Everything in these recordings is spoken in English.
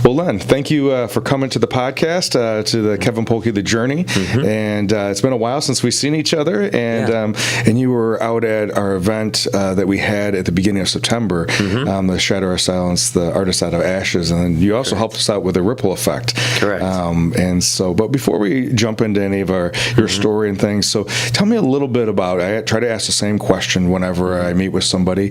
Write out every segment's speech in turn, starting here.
Well, Len, thank you for coming to the podcast, to the Kevin Polky, The Journey. And it's been a while since we've seen each other. And you were out at our event that we had at the beginning of September, the Shadow of Silence, the Artist Out of Ashes. And then you also helped us out with a ripple effect. Correct. But before we jump into any of your story and things, so tell me a little bit about, I try to ask the same question whenever I meet with somebody.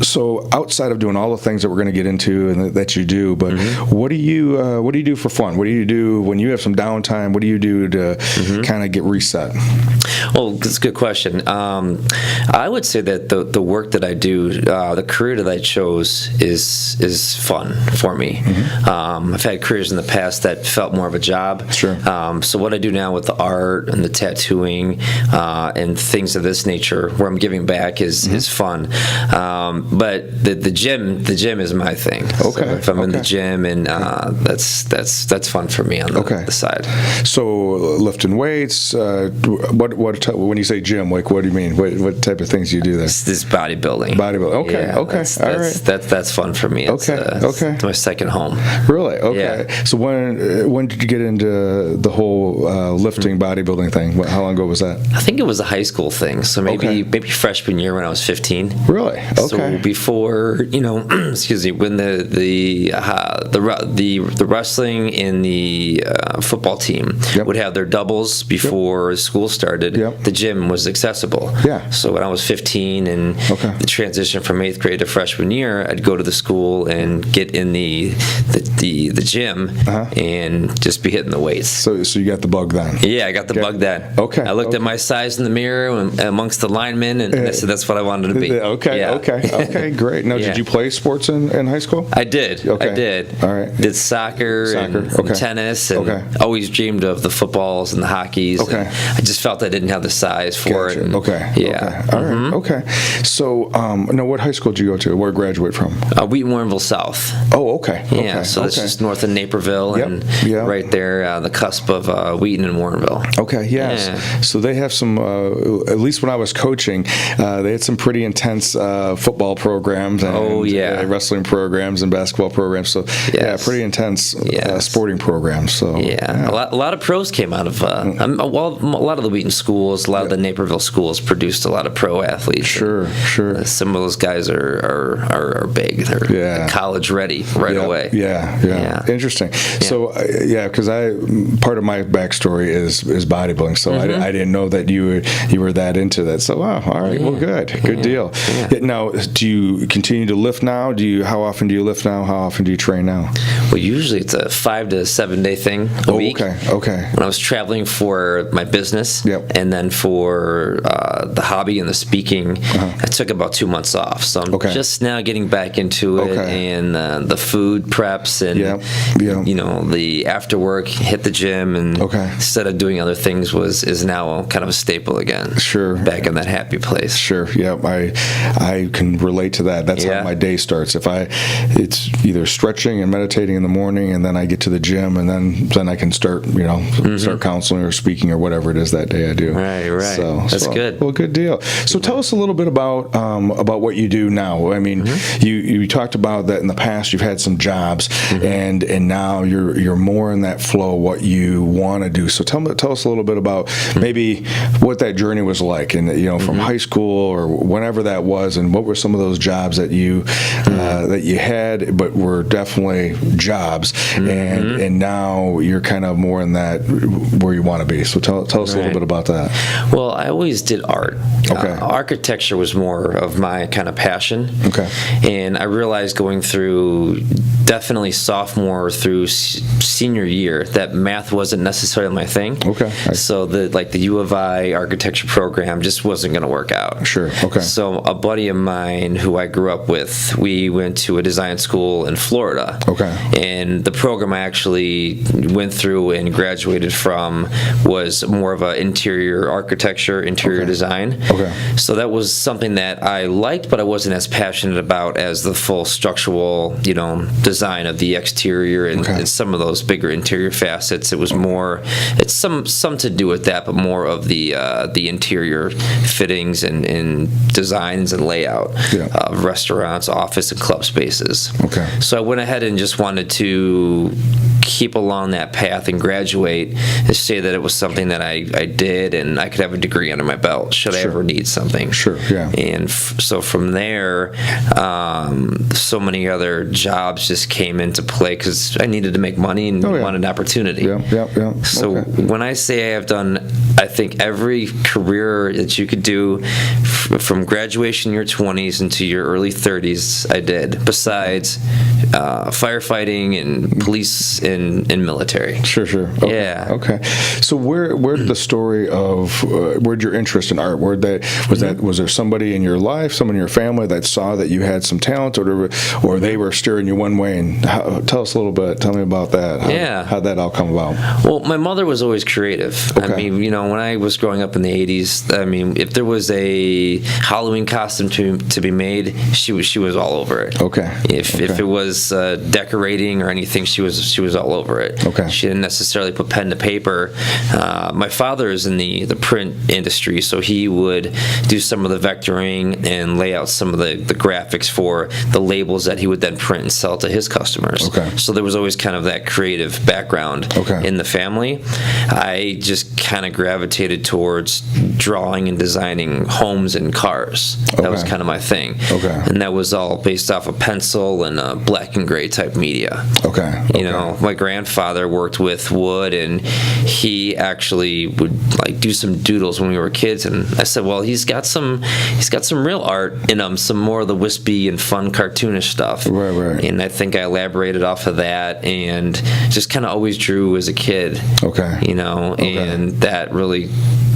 So outside of doing all the things that we're going to get into and that you do, but what do you do for fun? What do you do when you have some downtime? What do you do to kind of get reset? Well, that's a good question. I would say that the work that I do, the career that I chose is fun for me. I've had careers in the past that felt more of a job. Sure. So what I do now with the art and the tattooing and things of this nature, where I'm giving back, is fun. But the gym is my thing. Okay. So if I'm in the gym, and that's fun for me on the side. So lifting weights. When you say gym, like what do you mean? What type of things do you do there? This bodybuilding. Okay. Yeah, Okay. All right. That's fun for me. It's, it's my second home. Really? Okay. Yeah. So when did you get into the whole lifting bodybuilding thing? How long ago was that? I think it was a high school thing. So maybe freshman year when I was 15. Really? Okay. So before, excuse me, when the wrestling and the football team would have their doubles before school started, the gym was accessible. Yeah. So when I was 15 and the transition from 8th grade to freshman year, I'd go to the school and get in the gym and just be hitting the weights. So you got the bug then? Yeah, I got the bug then. Okay. I looked at my size in the mirror amongst the linemen, and I said that's what I wanted to be. Okay, great. Now, did you play sports in high school? I did. Okay. I did. All right. Did soccer. And tennis, and always dreamed of the footballs and the hockeys. Okay. I just felt I didn't have the size for it. And, okay. Yeah. Okay. All right. Okay. So, now, what high school did you go to? Where did you graduate from? Wheaton, Warrenville South. Oh, okay. Yeah. So that's just north of Naperville, and right there, the cusp of Wheaton and Warrenville. Okay. Yes. Yeah. So they have some. At least when I was coaching, they had some pretty intense football programs and wrestling programs and basketball programs. So pretty intense sporting programs. So a lot of pros came out of. A lot of the Wheaton schools, a lot of the Naperville schools produced a lot of pro athletes. Sure. Some of those guys are big. They're college ready right away. Yeah. Interesting. Yeah. So because part of my backstory is bodybuilding. So I didn't know that you were that into that. So all right. Well, good deal. Yeah. Now, do you continue to lift now? How often do you lift now? How often do you train now? Well, usually it's a 5 to 7 day thing a week. Okay. When I was traveling for my business, and then for the hobby and the speaking, I took about 2 months off. So I'm just now getting back into it, and the food preps and the after work, hit the gym, and instead of doing other things is now kind of a staple again. Sure. Back in that happy place. Sure. Yeah. I can relate to that. That's how my day starts. It's either stretching and meditating in the morning, and then I get to the gym, and then I can start start counseling or speaking or whatever it is that day I do. Right. So that's good. Well, good deal. So tell us a little bit about what you do now. I mean, you talked about that in the past. You've had some jobs, and now you're more in that flow. What you want to do. So tell us a little bit about maybe what that journey was like, and from high school or whenever that was, and what were some of those jobs that you had, but were definitely jobs, and now you're kind of more in that where you want to be. So tell us a little bit about that. Well, I always did art. Okay. Architecture was more of my kind of passion. Okay. And I realized going through definitely sophomore through senior year that math wasn't necessarily my thing. Okay. So the U of I architecture program just wasn't going to work out. Sure. Okay. So a buddy of mine who I grew up with, we went to a design school in Florida. Okay. And the program I actually went through and graduated from was more of an interior architecture, interior design. Okay. So that was something that I liked, but I wasn't as passionate about as the full structural, design of the exterior and some of those bigger interior facets. It was more, it's some to do with that, but more of the interior fittings and designs and layout of restaurants, office, and club spaces. Okay. So I went ahead and just wanted to keep along that path and graduate and say that it was something that I did and I could have a degree under my belt should I ever need something. Sure, yeah. And so from there, so many other jobs just came into play because I needed to make money and wanted an opportunity. Yeah. So when I say I have done, I think every career that you could do from graduation in your 20s into your early 30s, I did, besides firefighting and police and military. Sure. Okay. Yeah. Okay. So where did the story of where'd your interest in art? Was there somebody in your life, someone in your family that saw that you had some talent, or they were steering you one way? And tell us a little bit. Tell me about that. How'd that all come about? Well, my mother was always creative. Okay. I mean, when I was growing up in the 80s, I mean, if there was a Halloween costume to be made, she was all over it. Okay. If it was decorating or anything, she was all over it. Okay. She didn't necessarily put pen to paper. My father is in the print industry, so he would do some of the vectoring and lay out some of the graphics for the labels that he would then print and sell to his customers. Okay. So there was always kind of that creative background in the family. I just kind of gravitated towards drawing and designing homes and cars. That was kind of my thing. Okay. And that was all based off of pencil and black and gray type media. Okay. You know, my grandfather worked with wood, and he actually would like do some doodles when we were kids. And I said, well, he's got some real art in him, some more of the wispy and fun cartoonish stuff. Right. And I think I elaborated off of that, and just kind of always drew as a kid. Okay. And that really,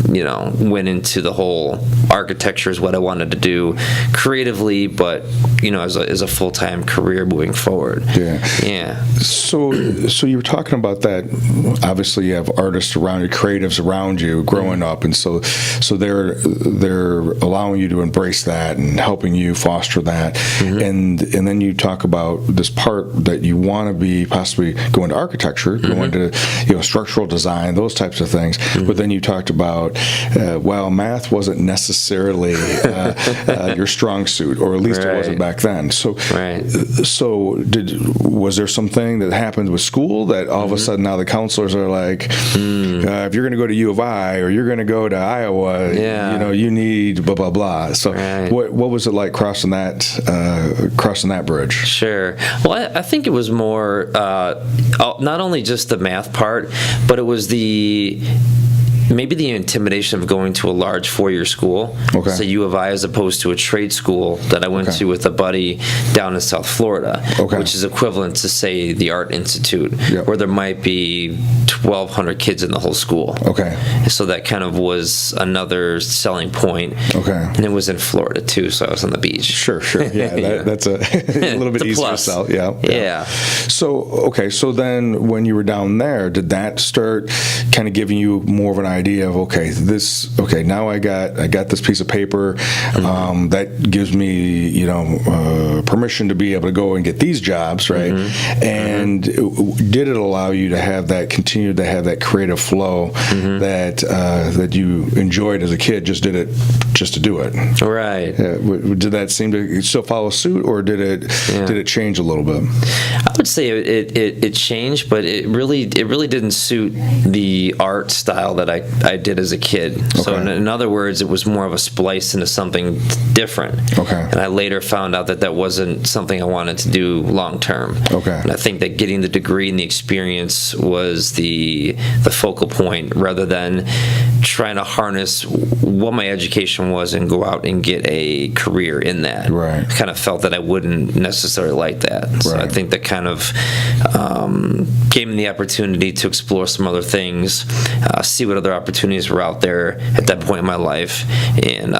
went into the whole architecture is what I wanted to do creatively, but as a full-time career moving forward. Yeah. So you were talking about that. Obviously, you have artists around you, creatives around you, growing up, and so they're allowing you to embrace that and helping you foster that. And then you talk about this part that you want to be possibly go into architecture, go into structural design, those types of things. But then you talked about math wasn't necessarily your strong suit, or at least it wasn't back then. So was there something that happened with school that all of a sudden now the counselors are like, if you're going to go to U of I or you're going to go to Iowa, you need blah blah blah. So what was it like crossing that bridge? Sure. Well, I think it was more not only just the math part, but it was maybe the intimidation of going to a large four-year school, so U of I, as opposed to a trade school that I went to with a buddy down in South Florida, which is equivalent to, say, the Art Institute, where there might be 1,200 kids in the whole school. So that kind of was another selling point. And it was in Florida, too, so I was on the beach. Sure. Yeah, that's a little bit easier to sell. Yeah. So then when you were down there, did that start kind of giving you more of an idea of now I got this piece of paper that gives me permission to be able to go and get these jobs, right? And did it allow you to continue to have that creative flow that you enjoyed as a kid? Just did it just to do it, right? Did that seem to still follow suit, or did it change a little bit? I would say it changed, but it really didn't suit the art style that I did as a kid. So in other words, it was more of a splice into something different. And I later found out that wasn't something I wanted to do long term. And I think that getting the degree and the experience was the focal point, rather than trying to harness what my education was and go out and get a career in that. I kind of felt that I wouldn't necessarily like that. So I think that kind of gave me the opportunity to explore some other things, see what other opportunities were out there at that point in my life, and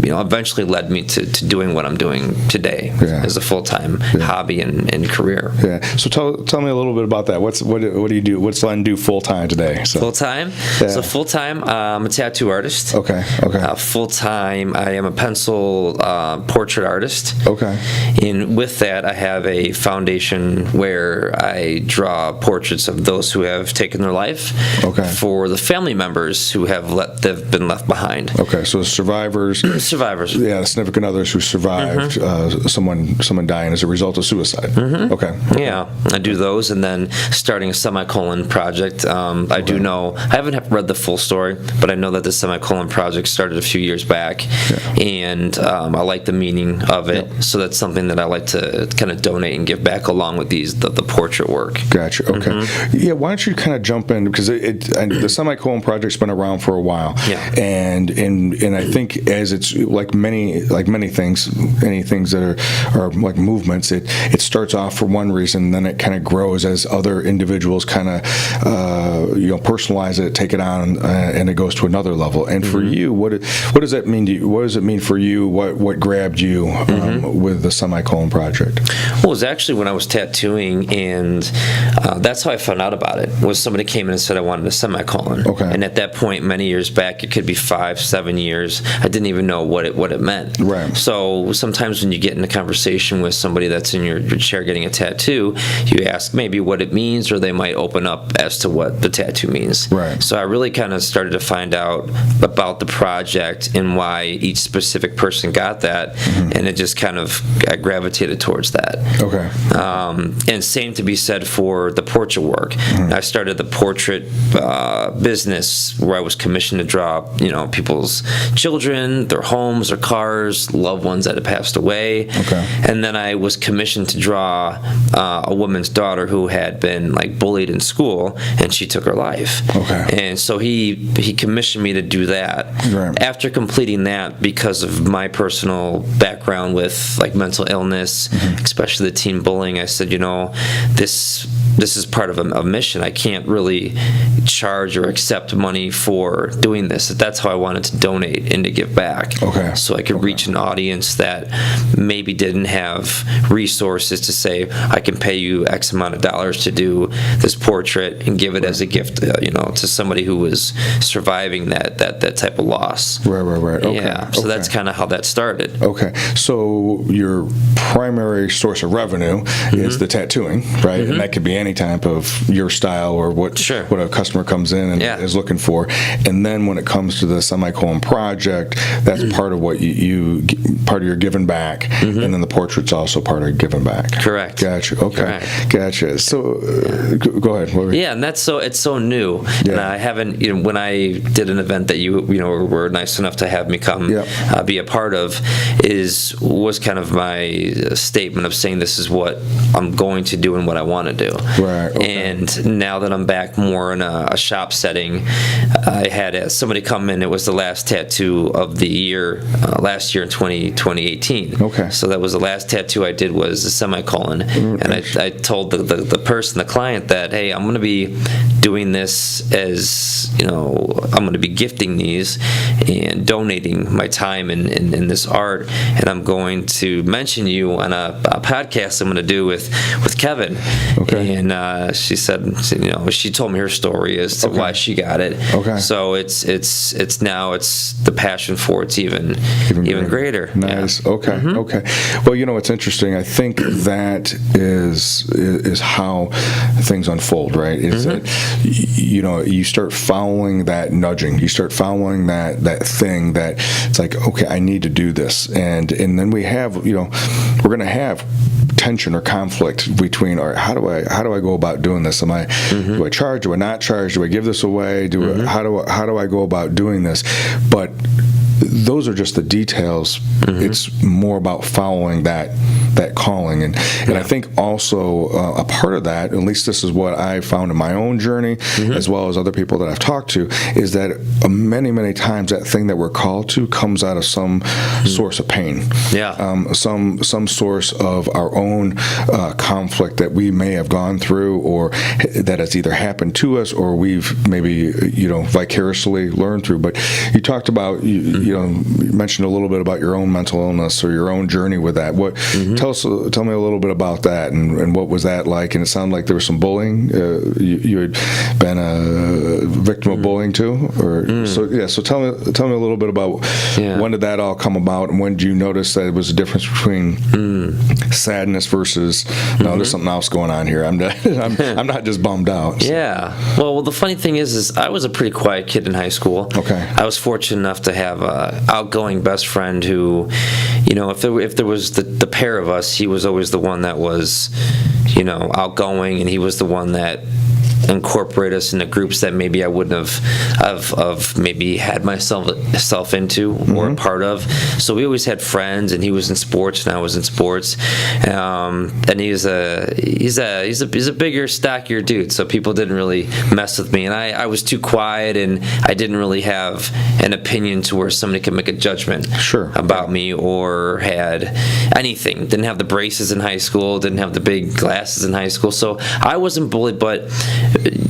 eventually led me to doing what I'm doing today as a full-time hobby and career. So tell me a little bit about that. What do you do? What's Len do full-time today? Full-time? So full-time, I'm a tattoo artist. Okay. Full time, I am a pencil portrait artist. Okay. And with that, I have a foundation where I draw portraits of those who have taken their life. Okay. For the family members who have been left behind. Okay, so survivors. Survivors. Yeah, significant others who survived someone dying as a result of suicide. Okay. Yeah, I do those, and then starting a semicolon project. I do know, I haven't read the full story, but I know that the semicolon project started a few years back, and I like the meaning of it, so that's something that I like to kind of donate and give back along with the portrait work. Gotcha. Okay. Yeah, why don't you kind of jump in, because the semicolon project's been around for a while. Yeah. And I think as it's like many things, any things that are like movements, it starts off for one reason, then it kind of grows as other individuals kind of personalize it, take it on, and it goes to another level. And for you, what does that mean to you? What does it mean for you? What grabbed you with the semicolon project? Well, it was actually when I was tattooing, and that's how I found out about it. Was somebody came in and said I wanted a semicolon. Okay. And at that point, many years back, it could be 5-7 years, I didn't even know what it meant. Right. So sometimes when you get in a conversation with somebody that's in your chair getting a tattoo, you ask maybe what it means, or they might open up as to what the tattoo means. Right. So I really kind of started to find out about the project and why each specific person got that, and it just kind of I gravitated towards that. Okay. And same to be said for the portrait work. I started the portrait business where I was commissioned to draw, people's children, their homes, their cars, loved ones that had passed away. Okay. And then I was commissioned to draw a woman's daughter who had been bullied in school, and she took her life. Okay. And so he commissioned me to do that. Right. After completing that, because of my personal background with mental illness, especially the teen bullying, I said, this is part of a mission. I can't really charge or accept money for doing this. That's how I wanted to donate and to give back. Okay. So I could reach an audience that maybe didn't have resources to say, I can pay you X amount of dollars to do this portrait and give it as a gift, to somebody who was surviving that type of loss. Right. Okay. Yeah. So that's kind of how that started. Okay. So your primary source of revenue is the tattooing, right? And that could be any type of your style or what a customer comes in and is looking for. And then when it comes to the semicolon project, that's part of what part of your giving back, and then the portrait's also part of giving back. Correct. Gotcha. Okay. Correct. Gotcha. So go ahead. Yeah, and it's so new. Yeah. And I haven't, when I did an event that you were nice enough to have me come be a part of, was kind of my statement of saying this is what I'm going to do and what I want to do. Right. Okay. And now that I'm back more in a shop setting, I had somebody come in. It was the last tattoo of the year, last year in 2018. Okay. So that was the last tattoo I did, was a semicolon. And I told the person, the client, that, hey, I'm going to be doing this as, I'm going to be gifting these and donating my time in this art, and I'm going to mention you on a podcast I'm going to do with Kevin. Okay. And she said, she told me her story as to why she got it. Okay. So it's the passion for it's even greater. Nice. Yeah. Okay. Okay. Well, it's interesting. I think that is how things unfold, right? Is that you start following that nudging, you start following that thing that it's like, okay, I need to do this, and then we have we're going to have tension or conflict between, or how do I go about doing this? Do I charge? Do I not charge? Do I give this away? How do I go about doing this? But those are just the details. It's more about following that calling, and I think also a part of that, at least this is what I found in my own journey, as well as other people that I've talked to, is that many times that thing that we're called to comes out of some source of pain, some source of our own conflict that we may have gone through, or that has either happened to us or we've maybe vicariously learned through. But you talked about you mentioned a little bit about your own mental illness or your own journey with that. What tell me a little bit about that, and what was that like? And it sounded like there was some bullying. You had been a victim of bullying too, or so tell me a little bit about when did that all come about, and when did you notice that it was a difference between sadness versus no, there's something else going on here. I'm not just bummed out. So. Yeah. Well, the funny thing is I was a pretty quiet kid in high school. Okay. I was fortunate enough to have a outgoing best friend who, if there was the pair of us, he was always the one that was, outgoing, and he was the one that incorporate us into groups that maybe I wouldn't have maybe had myself into or a part of. So we always had friends, and he was in sports and I was in sports. And he's a bigger, stockier dude, so people didn't really mess with me. And I was too quiet, and I didn't really have an opinion to where somebody could make a judgment about me or had anything. Didn't have the braces in high school, didn't have the big glasses in high school. So I wasn't bullied, but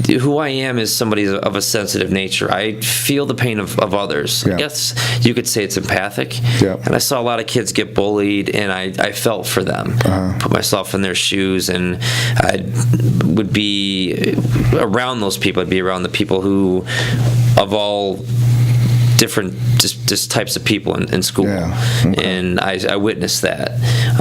who I am is somebody of a sensitive nature. I feel the pain of others. Yeah. I guess you could say it's empathic. Yeah. And I saw a lot of kids get bullied, and I felt for them. Put myself in their shoes, and I would be around those people. I'd be around the people who, of all different just types of people in school. And I witnessed that.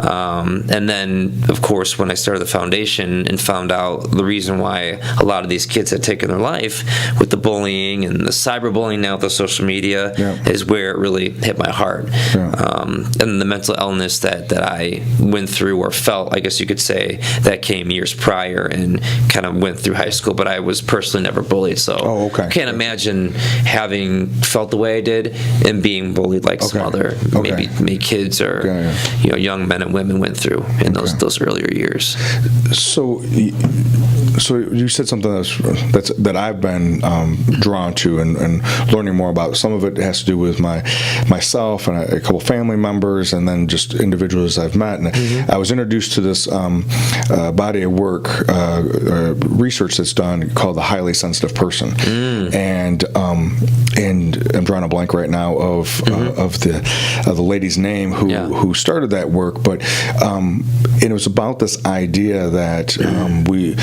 And then, of course, when I started the foundation and found out the reason why a lot of these kids had taken their life with the bullying and the cyberbullying now with the social media is where it really hit my heart. And the mental illness that I went through or felt, I guess you could say, that came years prior and kind of went through high school, but I was personally never bullied. So I can't imagine having felt the way I did and being bullied like some other maybe kids or young men and women went through in those earlier years. So you said something that I've been drawn to and learning more about. Some of it has to do with myself and a couple family members, and then just individuals I've met. And I was introduced to this body of work, research that's done called the highly sensitive person, and I'm drawing a blank right now of the lady's name who started that work, but and it was about this idea that we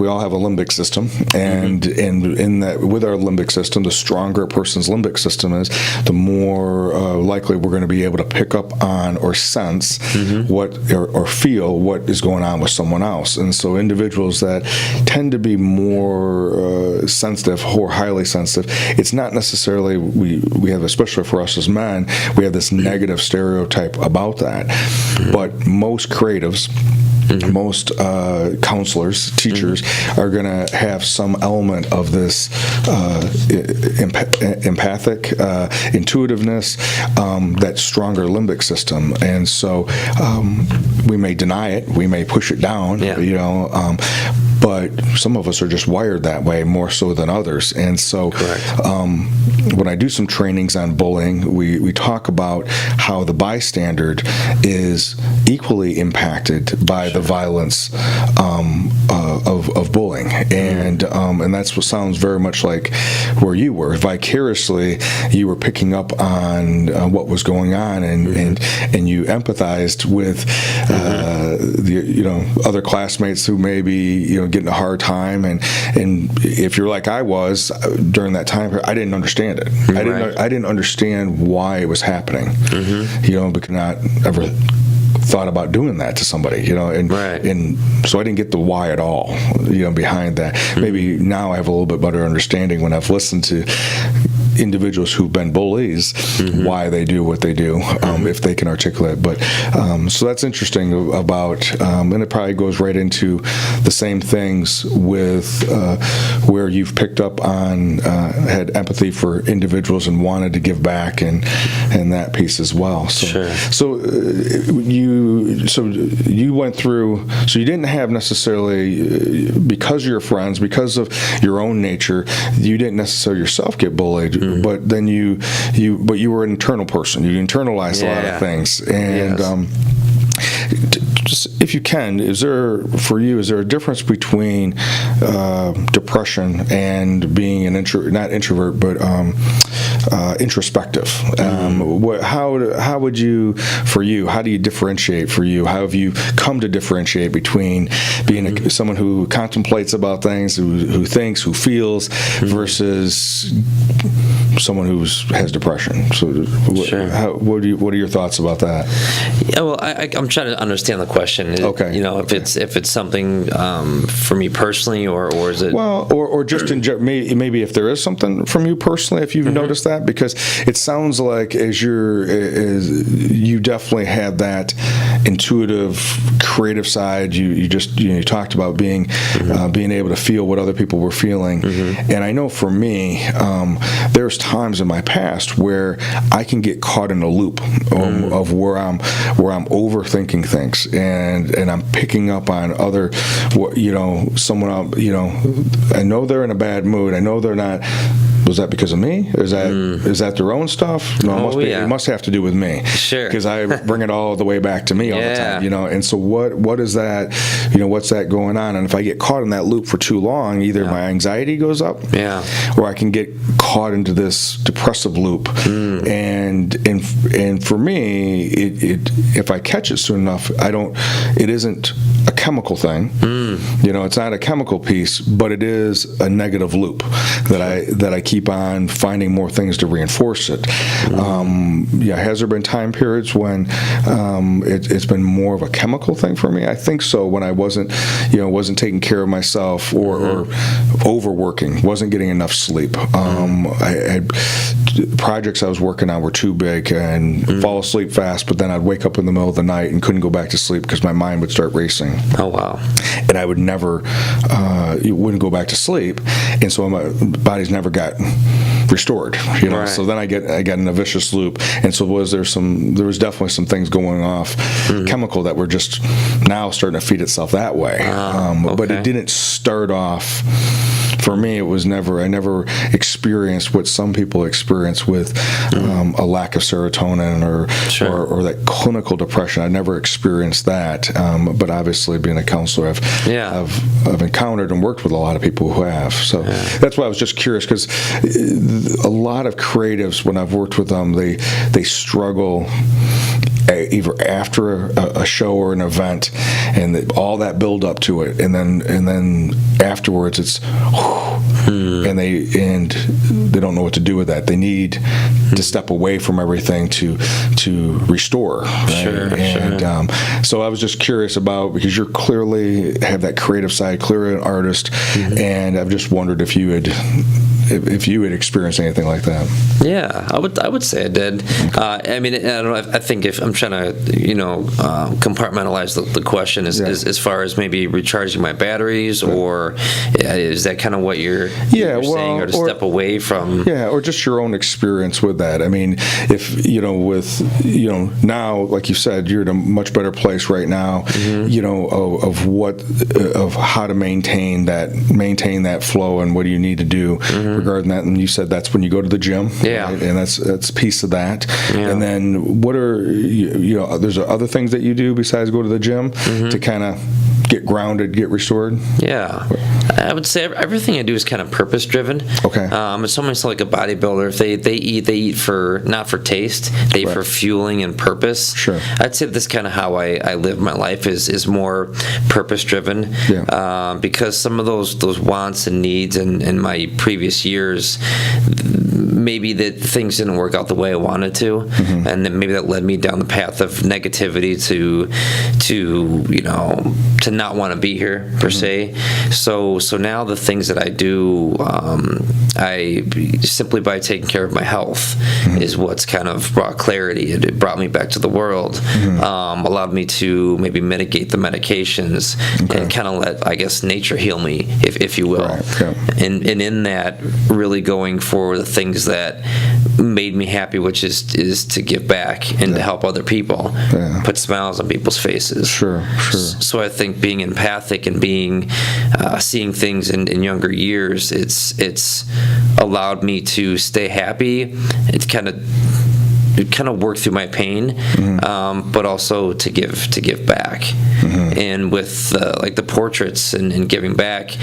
all have a limbic system, and in that, with our limbic system, the stronger a person's limbic system is, the more likely we're going to be able to pick up on or sense what or feel what is going on with someone else. And so individuals that tend to be more sensitive or highly sensitive, it's not necessarily we have, especially for us as men, we have this negative stereotype about that. But most creatives, most counselors, teachers are going to have some element of this empathic intuitiveness, that stronger limbic system. And so we may deny it, we may push it down, but some of us are just wired that way more so than others. And so when I do some trainings on bullying, we talk about how the bystander is equally impacted by the violence of bullying, and that's what sounds very much like where you were. Vicariously, you were picking up on what was going on, and you empathized with the other classmates who may be getting a hard time, and if you're like I was during that time, I didn't understand it. I didn't understand why it was happening. Because not ever thought about doing that to somebody, and so I didn't get the why at all, behind that. Maybe now I have a little bit better understanding when I've listened to individuals who've been bullies, why they do what they do, if they can articulate. But so that's interesting about, and it probably goes right into the same things with where you've picked up on, had empathy for individuals and wanted to give back, and that piece as well. So you went through. So you didn't have necessarily, because of your friends, because of your own nature, you didn't necessarily yourself get bullied. But then you were an internal person. You internalized a lot of things, and just if you can, is there a difference between depression and being an not introvert, but introspective? How would you, for you, how do you differentiate for you? How have you come to differentiate between being someone who contemplates about things, who thinks, who feels, versus someone who has depression? So, sure. What are your thoughts about that? Yeah, well, I'm trying to understand the question. Okay. If it's something for me personally, or is it? Well, or just in maybe if there is something from you personally, if you've noticed that, because it sounds like you definitely had that intuitive, creative side. You talked about being able to feel what other people were feeling, and I know for me, there's times in my past where I can get caught in a loop of where I'm overthinking things, and I'm picking up on someone else. I know they're in a bad mood. I know they're not. Was that because of me? Is that their own stuff? No, it must have to do with me. Sure. Because I bring it all the way back to me all the time. And so what is that? What's that going on? And if I get caught in that loop for too long, either my anxiety goes up, or I can get caught into this depressive loop. And for me, if I catch it soon enough, it isn't a chemical thing. It's not a chemical piece, but it is a negative loop that I keep on finding more things to reinforce it. Has there been time periods when it's been more of a chemical thing for me? I think so. When I wasn't taking care of myself or overworking, wasn't getting enough sleep. Projects I was working on were too big and fall asleep fast, but then I'd wake up in the middle of the night and couldn't go back to sleep because my mind would start racing. Oh, wow. And I would never, wouldn't go back to sleep, and so my body's never got restored. Right. So then I got in a vicious loop, and so there was definitely some things going off, chemical, that were just now starting to feed itself that way. But it didn't start off. For me, I never experienced what some people experience with a lack of serotonin or that clinical depression. I never experienced that. But obviously, being a counselor, I've encountered and worked with a lot of people who have. So that's why I was just curious, because a lot of creatives, when I've worked with them, they struggle either after a show or an event, and all that build up to it, and then afterwards it's and they don't know what to do with that. They need to step away from everything to restore. Right? Sure. So I was just curious about, because you clearly have that creative side, clearly an artist, and I've just wondered if you had experienced anything like that. Yeah, I would say I did. I mean, I don't know. I think if I'm trying to, compartmentalize the question as far as maybe recharging my batteries, or is that kind of what you're saying, or to step away from? Yeah, or just your own experience with that. I mean, if now, like you said, you're in a much better place right now. Of how to maintain that flow, and what do you need to do regarding that. And you said that's when you go to the gym, right? And that's a piece of that. And then what are there's other things that you do besides go to the gym to kind of get grounded, get restored? Yeah, I would say everything I do is kind of purpose driven. Okay. It's almost like a bodybuilder. If they eat for not for taste, they eat for fueling and purpose. Sure. I'd say that's kind of how I live my life, is more purpose driven. Because some of those wants and needs in my previous years, maybe that things didn't work out the way I wanted to, and then maybe that led me down the path of negativity to not want to be here per se. So now the things that I do, I simply by taking care of my health is what's kind of brought clarity. It brought me back to the world, allowed me to maybe mitigate the medications and kind of let, I guess, nature heal me, if you will. And in that, really going for the things that made me happy, which is to give back and to help other people, put smiles on people's faces. Sure. So I think being empathic and being seeing things in younger years, it's allowed me to stay happy. It's kind of kind of work through my pain, but also to give back. And with like the portraits and giving back,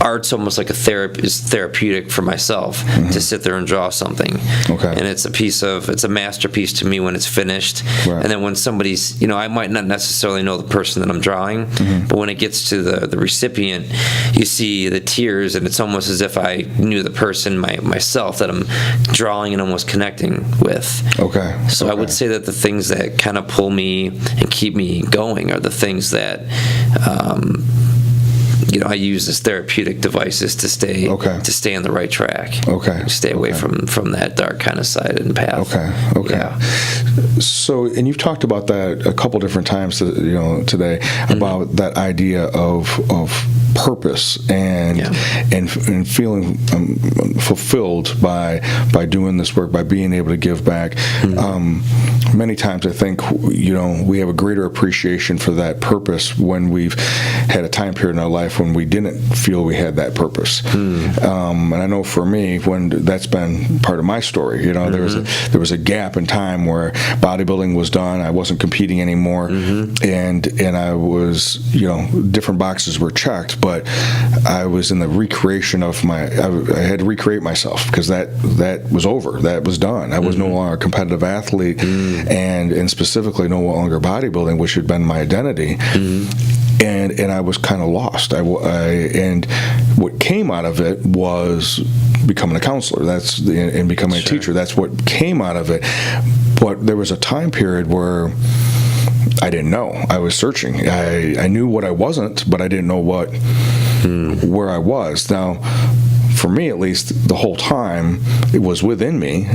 art's almost like is therapeutic for myself to sit there and draw something. And it's a masterpiece to me when it's finished. And then when somebody's, I might not necessarily know the person that I'm drawing, but when it gets to the recipient, you see the tears, and it's almost as if I knew the person myself that I'm drawing and almost connecting with. So I would say that the things that kind of pull me and keep me going are the things that I use as therapeutic devices to stay on the right track. Stay away from that dark kind of side and path. Yeah. So, and you've talked about that a couple different times, today, about that idea of purpose and feeling fulfilled by doing this work, by being able to give back. Many times I think we have a greater appreciation for that purpose when we've had a time period in our life when we didn't feel we had that purpose. And I know for me, when that's been part of my story, there was a gap in time where bodybuilding was done, I wasn't competing anymore, and I was, different boxes were checked, but I was in the recreation of I had to recreate myself, because that was over, that was done. I was no longer a competitive athlete, and specifically no longer bodybuilding, which had been my identity. And I was kind of lost. And what came out of it was becoming a counselor. And becoming a teacher. That's what came out of it. But there was a time period where I didn't know. I was searching. I knew what I wasn't, but I didn't know where I was. Now, for me at least, the whole time it was within me.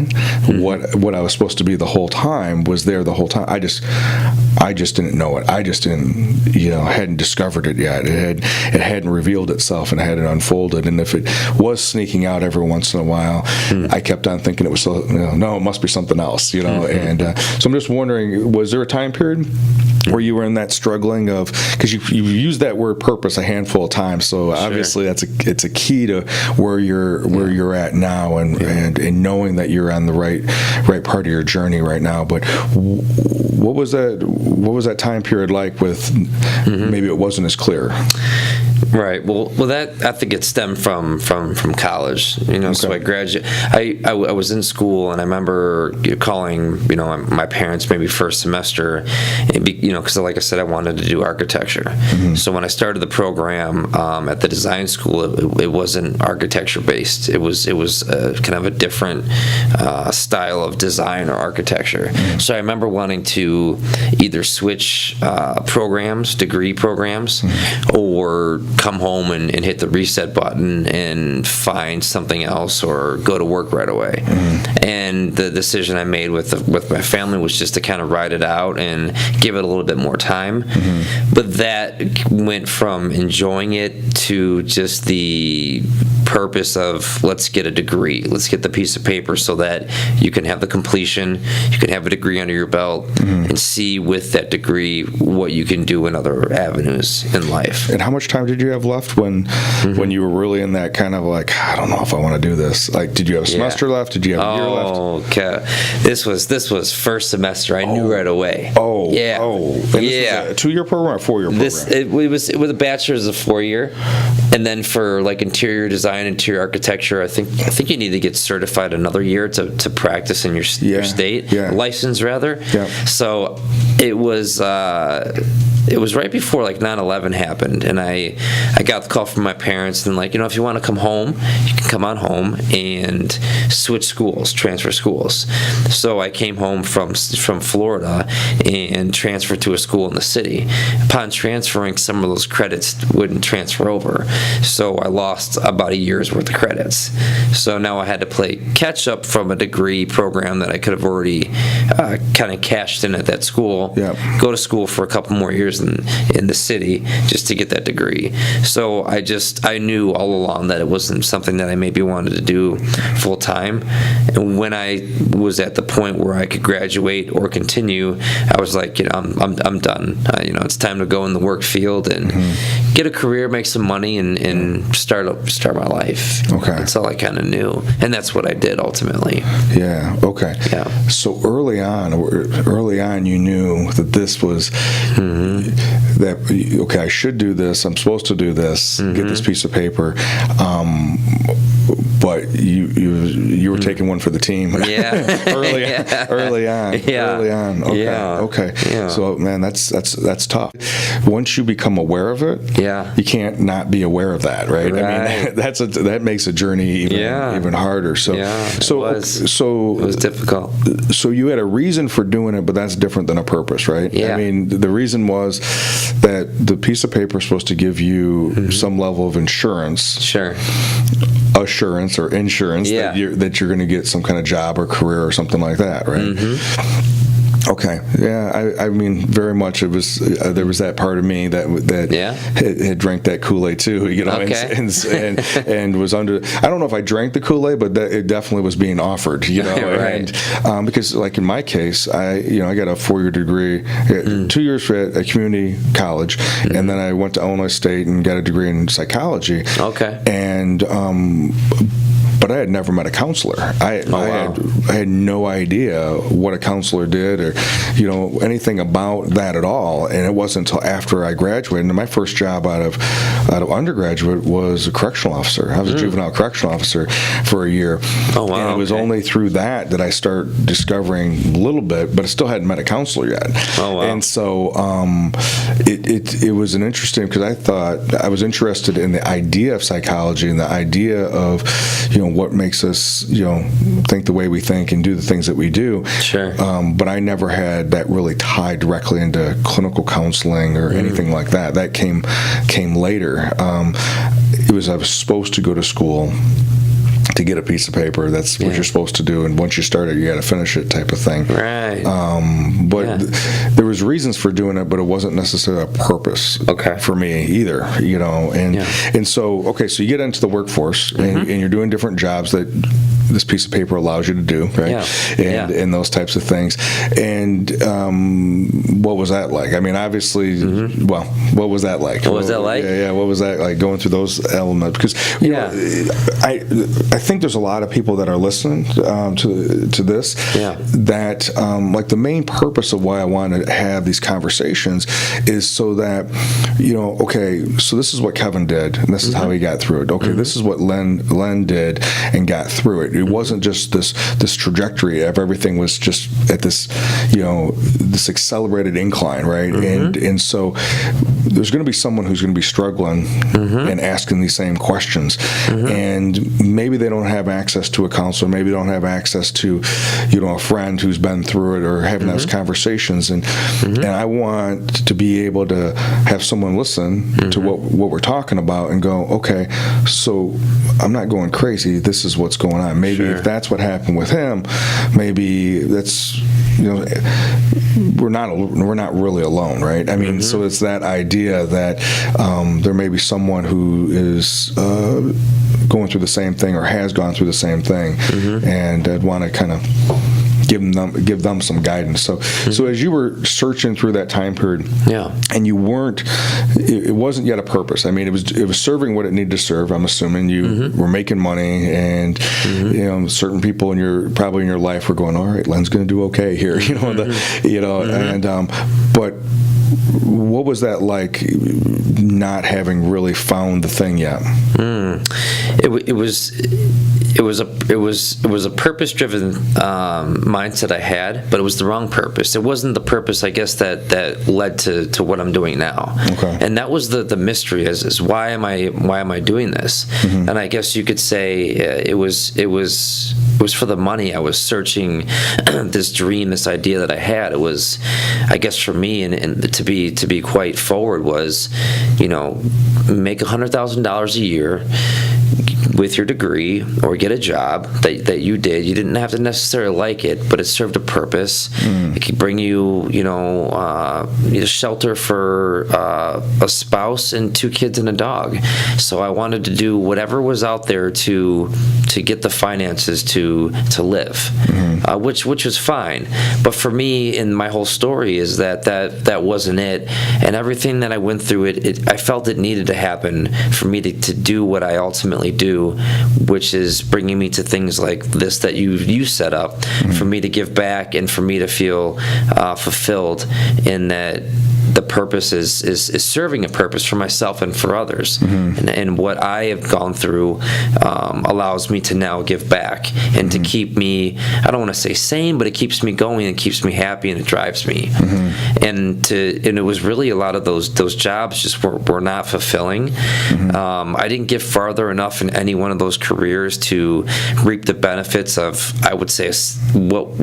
What I was supposed to be the whole time was there the whole time. I just didn't know it. I just didn't, hadn't discovered it yet. It hadn't revealed itself and hadn't unfolded. And if it was sneaking out every once in a while, I kept on thinking it was no, it must be something else, And so I'm just wondering, was there a time period where you were in that struggling of, because you used that word purpose a handful of times, so obviously it's a key to where you're at now, and knowing that you're on the right part of your journey right now. But what was that time period like with maybe it wasn't as clear? Right. Well, that I think it stemmed from college. So I graduated. I was in school, and I remember calling my parents maybe first semester, because like I said, I wanted to do architecture. So when I started the program at the design school, it wasn't architecture based. It was kind of a different style of design or architecture. So I remember wanting to either switch degree programs, or come home and hit the reset button and find something else, or go to work right away. And the decision I made with my family was just to kind of ride it out and give it a little bit more time. But that went from enjoying it to just the purpose of, let's get a degree, let's get the piece of paper so that you can have the completion, you can have a degree under your belt, and see with that degree what you can do in other avenues in life. And how much time did you have left when you were really in that kind of like, I don't know if I want to do this? Like, did you have a semester left? Did you have a year left? Okay. This was first semester. I knew right away. And this was a 2-year program or a 4-year program? It was a bachelor's of 4-year, and then for like interior design, interior architecture, I think you need to get certified another year to practice in your state, license rather. So it was right before like 9/11 happened, and I got the call from my parents, and like, if you want to come home, you can come on home and switch schools, transfer schools. So I came home from Florida and transferred to a school in the city. Upon transferring, some of those credits wouldn't transfer over, so I lost about a year's worth of credits. So now I had to play catch up from a degree program that I could have already kind of cashed in at that school. Go to school for a couple more years years in the city just to get that degree. So I knew all along that it wasn't something that I maybe wanted to do full time. And when I was at the point where I could graduate or continue, I was like, I'm done. It's time to go in the work field and get a career, make some money, and start my life. Okay. That's all I kind of knew, and that's what I did ultimately. Yeah. Okay. Yeah. So early on, you knew that this was that. Okay, I should do this. I'm supposed to do this. Get this piece of paper. But you were taking one for the team. Yeah. early on. Okay. Yeah. Okay. Yeah. So man, that's tough. Once you become aware of it, you can't not be aware of that, right? I mean, that makes a journey even harder. So it was difficult. So you had a reason for doing it, but that's different than a purpose, right? Yeah. I mean, the reason was that the piece of paper is supposed to give you some level of insurance. Sure. Assurance or insurance that you're going to get some kind of job or career or something like that, right? Okay. Yeah. I mean, very much. It was there was that part of me that had drank that Kool-Aid too, and was under. I don't know if I drank the Kool-Aid, but it definitely was being offered, right. And because like in my case, I got a 4-year degree, 2 years at a community college, and then I went to Illinois State and got a degree in psychology. Okay. And but I had never met a counselor. I had no idea what a counselor did or, anything about that at all. And it wasn't until after I graduated. And my first job out of undergraduate was a correctional officer. I was a juvenile correctional officer for a year. Oh, wow. And it was only through that I started discovering a little bit, but I still hadn't met a counselor yet. Oh, wow. And so it was an interesting, because I thought I was interested in the idea of psychology and the idea of, what makes us, think the way we think and do the things that we do. Sure. But I never had that really tied directly into clinical counseling or anything like that. That came later. I was supposed to go to school to get a piece of paper. That's what you're supposed to do, and once you start it, you got to finish it, type of thing. Right. But there was reasons for doing it, but it wasn't necessarily a purpose for me either. And so so you get into the workforce, and you're doing different jobs that this piece of paper allows you to do, right? And those types of things. And what was that like? I mean, obviously, well, what was that like? What was that like? Yeah. What was that like, going through those elements? Because I think there's a lot of people that are listening to this that like the main purpose of why I want to have these conversations is so that so this is what Kevin did, and this is how he got through it. Okay, this is what Len did and got through it. It wasn't just this trajectory of everything was just at this this accelerated incline, right? And so there's going to be someone who's going to be struggling and asking these same questions, and maybe they don't have access to a counselor, maybe they don't have access to a friend who's been through it, or having those conversations, and I want to be able to have someone listen to what we're talking about and go, okay, so I'm not going crazy, this is what's going on. Maybe if that's what happened with him, maybe that's we're not really alone, right? I mean, so it's that idea that there may be someone who is going through the same thing or has gone through the same thing, and I'd want to kind of give them some guidance. So as you were searching through that time period, and you weren't, it wasn't yet a purpose. I mean, it was serving what it needed to serve. I'm assuming you were making money, and certain people probably in your life were going, all right, Len's going to do okay here, and but what was that like, not having really found the thing yet? It was a purpose-driven mindset I had, but it was the wrong purpose. It wasn't the purpose, I guess, that led to what I'm doing now. Okay. And that was the mystery is why am I doing this? And I guess you could say it was for the money. I was searching this dream, this idea that I had. It was, I guess, for me, and to be quite forward, was, make $100,000 a year with your degree, or get a job that you did. You didn't have to necessarily like it, but it served a purpose. It could bring you, shelter for a spouse and 2 kids and a dog. So I wanted to do whatever was out there to get the finances to live, which was fine. But for me, in my whole story, is that wasn't it, and everything that I went through, I felt it needed to happen for me to do what I ultimately do, which is bringing me to things like this that you set up, for me to give back and for me to feel fulfilled in that. The purpose is serving a purpose for myself and for others, and what I have gone through allows me to now give back and to keep me, I don't want to say sane, but it keeps me going and keeps me happy and it drives me. And it was really a lot of those jobs just were not fulfilling. I didn't get farther enough in any one of those careers to reap the benefits of, I would say, what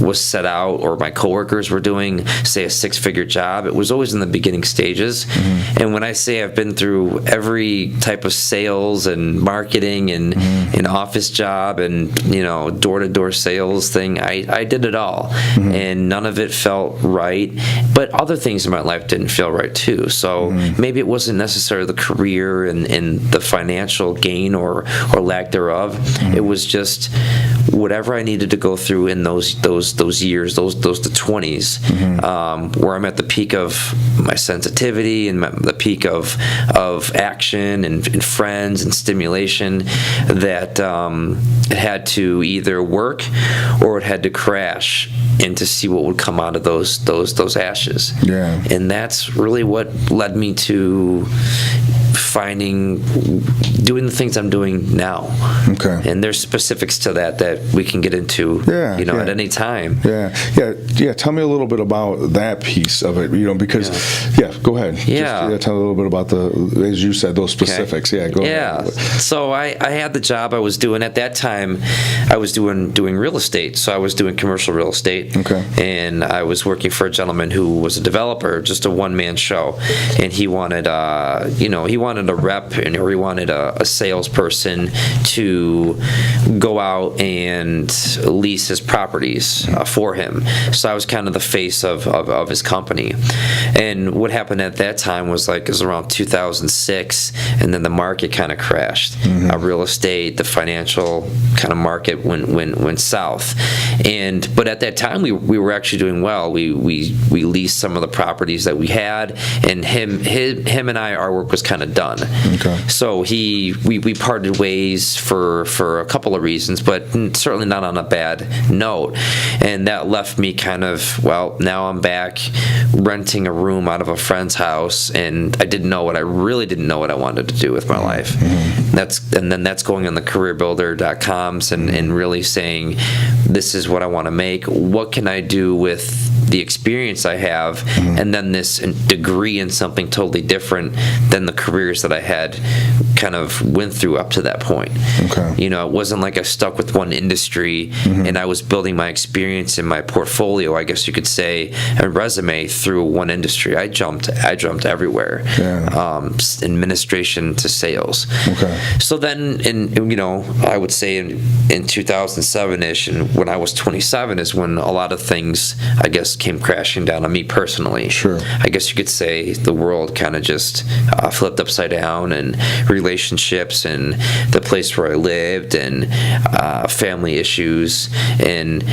was set out or my coworkers were doing, say a 6-figure job. It was always in the beginning stages. And when I say I've been through every type of sales and marketing and an office job and door-to-door sales thing, I did it all. And none of it felt right, but other things in my life didn't feel right too. So maybe it wasn't necessarily the career and the financial gain or lack thereof. It was just whatever I needed to go through in those years, the 20s, where I'm at the peak of my sensitivity and the peak of action and friends and stimulation, that it had to either work or it had to crash, and to see what would come out of those ashes. Yeah. And that's really what led me to doing the things I'm doing now. Okay. And there's specifics to that we can get into, at any time. Yeah. Tell me a little bit about that piece of it, because, go ahead. Just, tell me a little bit about as you said, those specifics. Okay. Go ahead. So I had the job I was doing at that time. I was doing real estate. So I was doing commercial real estate. Okay. And I was working for a gentleman who was a developer, just a one-man show. And he wanted, he wanted a rep, or he wanted a salesperson to go out and lease his properties for him. So I was kind of the face of his company. And what happened at that time was it was around 2006, and then the market kind of crashed. Real estate, the financial kind of market went south. But at that time we were actually doing well. We leased some of the properties that we had, and him and I, our work was kind of done. Okay. So we parted ways for a couple of reasons, but certainly not on a bad note. And that left me kind of, now I'm back renting a room out of a friend's house, and I really didn't know what I wanted to do with my life. That's going on the careerbuilder.coms and really saying, this is what I want to make. What can I do with the experience I have, and then this degree in something totally different than the careers that I had kind of went through up to that point. Okay. It wasn't like I stuck with one industry, and I was building my experience in my portfolio, I guess you could say, a resume through one industry. I jumped everywhere. Yeah. Administration to sales. Okay. So then, I would say in 2007-ish, and when I was 27 is when a lot of things, I guess, came crashing down on me personally. Sure. I guess you could say the world kind of just flipped upside down, and relationships, and the place where I lived, and family issues, and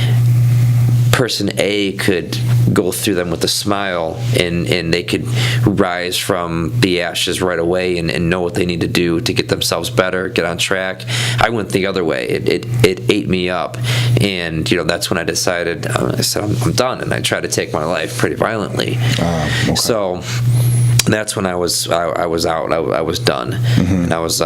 person A could go through them with a smile, and they could rise from the ashes right away and know what they need to do to get themselves better, get on track. I went the other way. It ate me up, and that's when I decided, I said, I'm done, and I tried to take my life pretty violently. Okay. So that's when I was out. I was done, and I was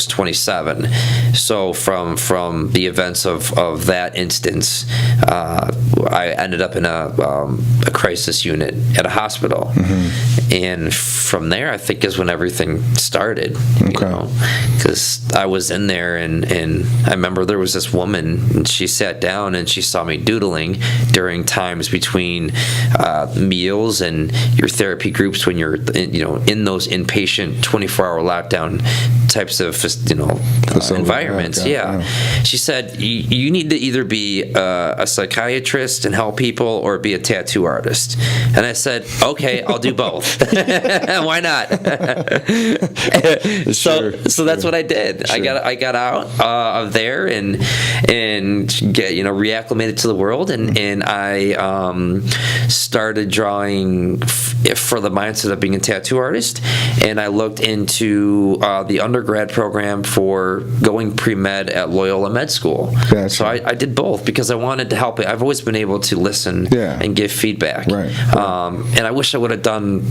27. So from the events of that instance, I ended up in a crisis unit at a hospital, and from there I think is when everything started. Because I was in there, and I remember there was this woman, and she sat down and she saw me doodling during times between meals and your therapy groups when you're in those inpatient 24-hour lockdown types of environments. She said you need to either be a psychiatrist and help people or be a tattoo artist. And I said, okay, I'll do both. Why not? So that's what I did. Sure. I got out of there and get reacclimated to the world, and I started drawing for the mindset of being a tattoo artist, and I looked into the undergrad program for going pre-med at Loyola Med School. Gotcha. So I did both because I wanted to help it. I've always been able to listen and give feedback. Right. And I wish I would have done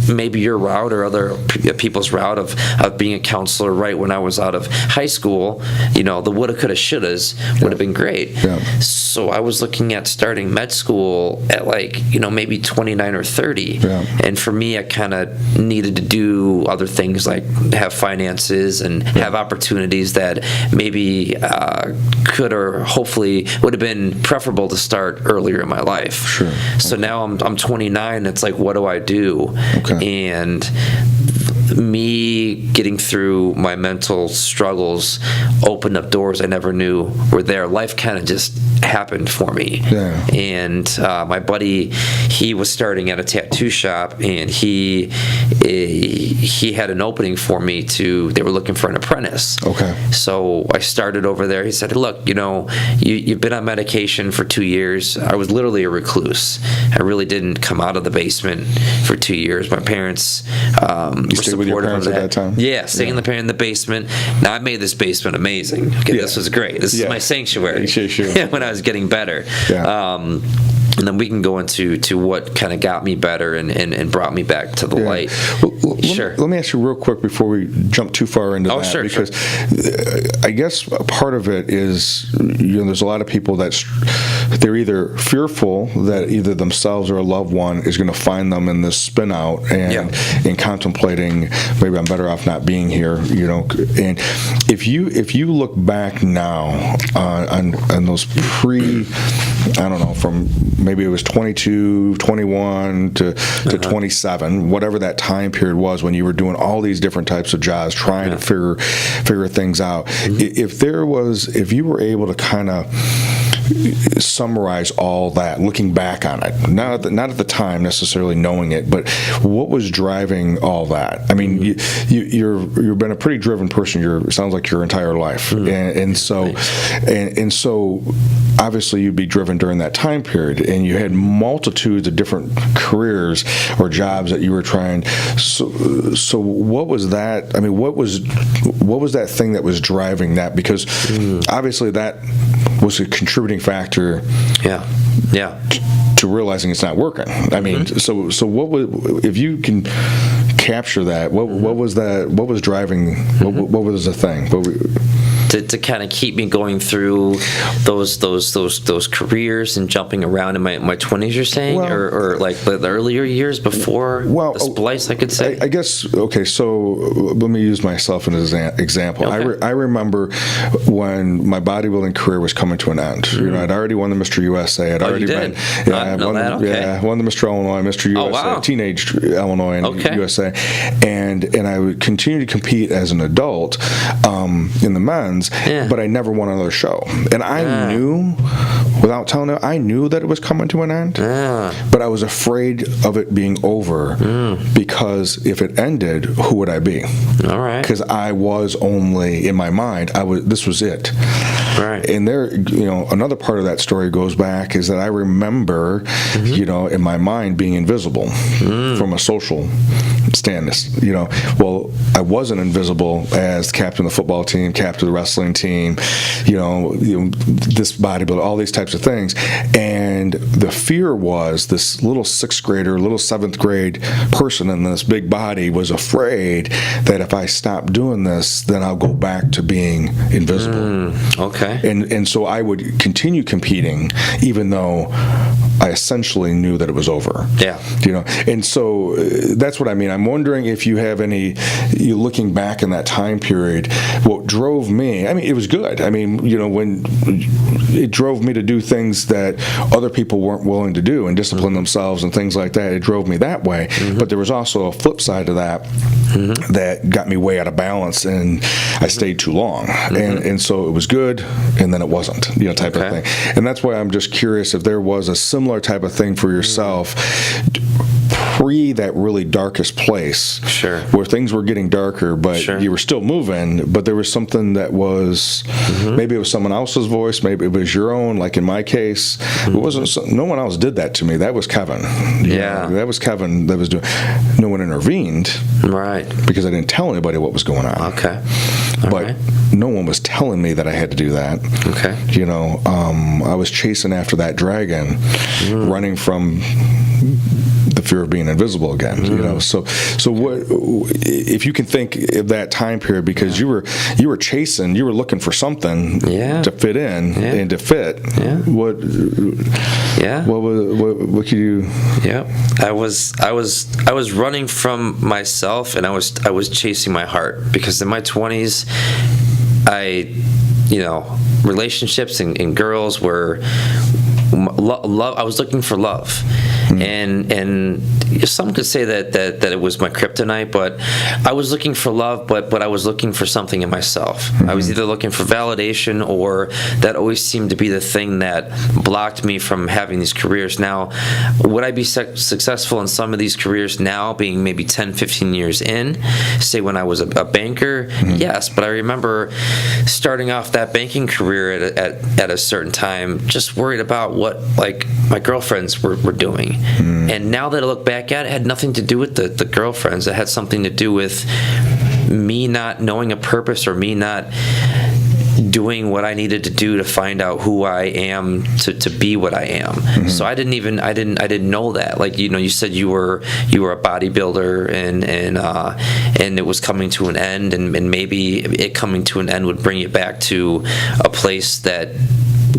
maybe your route or other people's route of being a counselor right when I was out of high school. The woulda, coulda, shouldas would have been great. Yeah. So I was looking at starting med school at maybe 29 or 30. Yeah. And for me, I kind of needed to do other things like have finances and have opportunities that maybe could or hopefully would have been preferable to start earlier in my life. Sure. So now I'm 29. It's like, what do I do? Okay. And me getting through my mental struggles opened up doors I never knew were there. Life kind of just happened for me. Yeah. And my buddy, he was starting at a tattoo shop, and he had an opening for me they were looking for an apprentice. Okay. So I started over there. He said, look, you've been on medication for 2 years. I was literally a recluse. I really didn't come out of the basement for 2 years. My parents were with your parents at that time? Yeah, staying in the basement. Now, I made this basement amazing. Okay, this was great. This is my sanctuary. Sure. When I was getting better. Yeah. And then we can go into what kind of got me better and brought me back to the light. Well, sure. Let me ask you real quick before we jump too far into that. Sure. Because I guess part of it is, there's a lot of people they're either fearful that either themselves or a loved one is going to find them in this spin out and contemplating, maybe I'm better off not being here. And if you look back now on those I don't know, from maybe it was 22, 21 to 27, whatever that time period was when you were doing all these different types of jobs, trying to figure things out. If you were able to kind of summarize all that, looking back on it, not at the time necessarily knowing it, but what was driving all that? I mean, you've been a pretty driven person. It sounds like your entire life, and so obviously you'd be driven during that time period, and you had multitudes of different careers or jobs that you were trying. So what was that? I mean, what was that thing that was driving that? Because obviously that was a contributing factor. To realizing it's not working. I mean, so what was, if you can capture that, what was that? What was driving? What was the thing? To kind of keep me going through those careers and jumping around in my 20s, you're saying, or like the earlier years before the splice, I could say. I guess, okay, so let me use myself as an example. Okay. I remember when my bodybuilding career was coming to an end. I'd already won the Mr. USA. I'd already been won the Mr. Illinois, Mr. USA, Teenage Illinois and USA, and I would continue to compete as an adult in the men's. But I never won another show. And I knew, without telling her, I knew that it was coming to an end. But I was afraid of it being over because if it ended, who would I be? All right. Because I was only, in my mind, this was it. Right. And there, another part of that story goes back is that I remember, in my mind being invisible from a social stance. Well, I wasn't invisible as captain of the football team, captain of the wrestling team, this bodybuilder, all these types of things. And the fear was this little sixth grader, little seventh grade person in this big body was afraid that if I stop doing this, then I'll go back to being invisible. Okay. And so I would continue competing, even though I essentially knew that it was over. Yeah. And so that's what I mean. I'm wondering if you have you looking back in that time period, what drove me, it was good. When it drove me to do things that other people weren't willing to do and discipline themselves and things like that, it drove me that way. But there was also a flip side to that that got me way out of balance, and I stayed too long. And so it was good, and then it wasn't, type of thing. And that's why I'm just curious if there was a similar type of thing for yourself pre that really darkest place, where things were getting darker, but you were still moving, but there was something that was, maybe it was someone else's voice, maybe it was your own, like in my case, it wasn't, no one else did that to me. That was Kevin. That was Kevin that was doing, no one intervened. Right. Because I didn't tell anybody what was going on. Okay. But no one was telling me that I had to do that. Okay. I was chasing after that dragon, running from the fear of being invisible again. So what if you can think of that time period, because you were chasing, you were looking for something to fit in and to fit. What could you? I was running from myself, and I was chasing my heart, because in my 20s relationships and girls were love. I was looking for love, and some could say that it was my kryptonite, but I was looking for love, but I was looking for something in myself. I was either looking for validation, or that always seemed to be the thing that blocked me from having these careers. Now, would I be successful in some of these careers now, being maybe 10, 15 years in, say when I was a banker? Yes, but I remember starting off that banking career at a certain time, just worried about what my girlfriends were doing. And now that I look back at it, it had nothing to do with the girlfriends. It had something to do with me not knowing a purpose, or me not doing what I needed to do to find out who I am, to be what I am. So I didn't know that. You said you were a bodybuilder, and it was coming to an end, and maybe it coming to an end would bring you back to a place that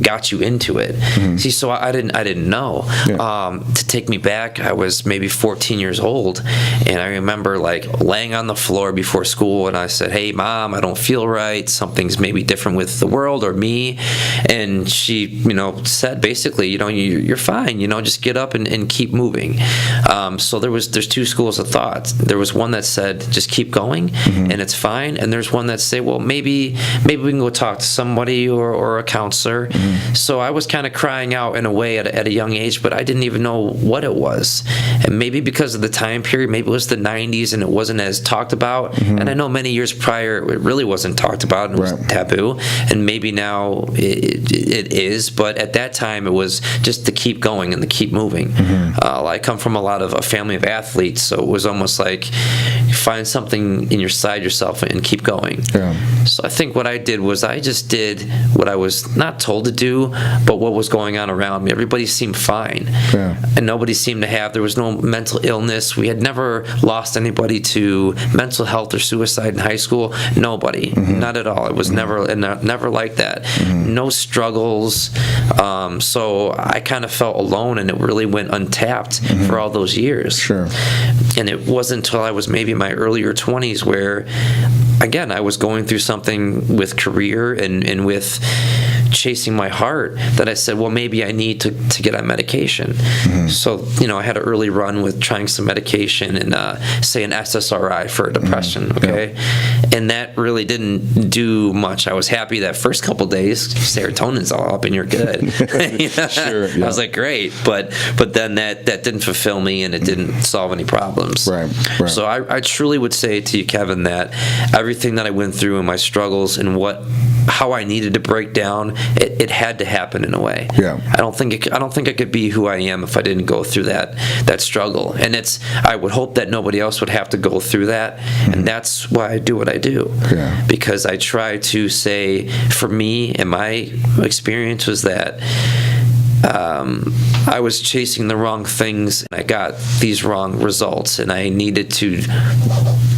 got you into it. See, so I didn't know. To take me back, I was maybe 14 years old, and I remember laying on the floor before school, and I said, "Hey, Mom, I don't feel right. Something's maybe different with the world or me." And she, said basically, you're fine. Just get up and keep moving. So there's two schools of thought. There was one that said, just keep going, and it's fine. And there's one that say, well, maybe we can go talk to somebody or a counselor. So I was kind of crying out in a way at a young age, but I didn't even know what it was. And maybe because of the time period, maybe it was the 90s and it wasn't as talked about. And I know many years prior it really wasn't talked about, and it was taboo. And maybe now it is, but at that time it was just to keep going and to keep moving. I come from a family of athletes, so it was almost like you find something inside yourself and keep going. So I think what I did was I just did what I was not told to do, but what was going on around me. Everybody seemed fine, and nobody seemed to there was no mental illness. We had never lost anybody to mental health or suicide in high school. Nobody, not at all. It was never like that. No struggles. So I kind of felt alone, and it really went untapped for all those years. And it wasn't until I was maybe in my earlier 20s where, again, I was going through something with career and with chasing my heart that I said, well, maybe I need to get on medication. So, I had an early run with trying some medication and say an SSRI for depression, okay? And that really didn't do much. I was happy that first couple days, serotonin's all up and you're good. Sure, yeah. I was like, great, but then that didn't fulfill me and it didn't solve any problems. Right. So I truly would say to you, Kevin, that everything that I went through and my struggles and how I needed to break down, it had to happen in a way. Yeah. I don't think I could be who I am if I didn't go through that struggle. And I would hope that nobody else would have to go through that. And that's why I do what I do. Yeah. Because I try to say, for me and my experience was that I was chasing the wrong things and I got these wrong results, and I needed to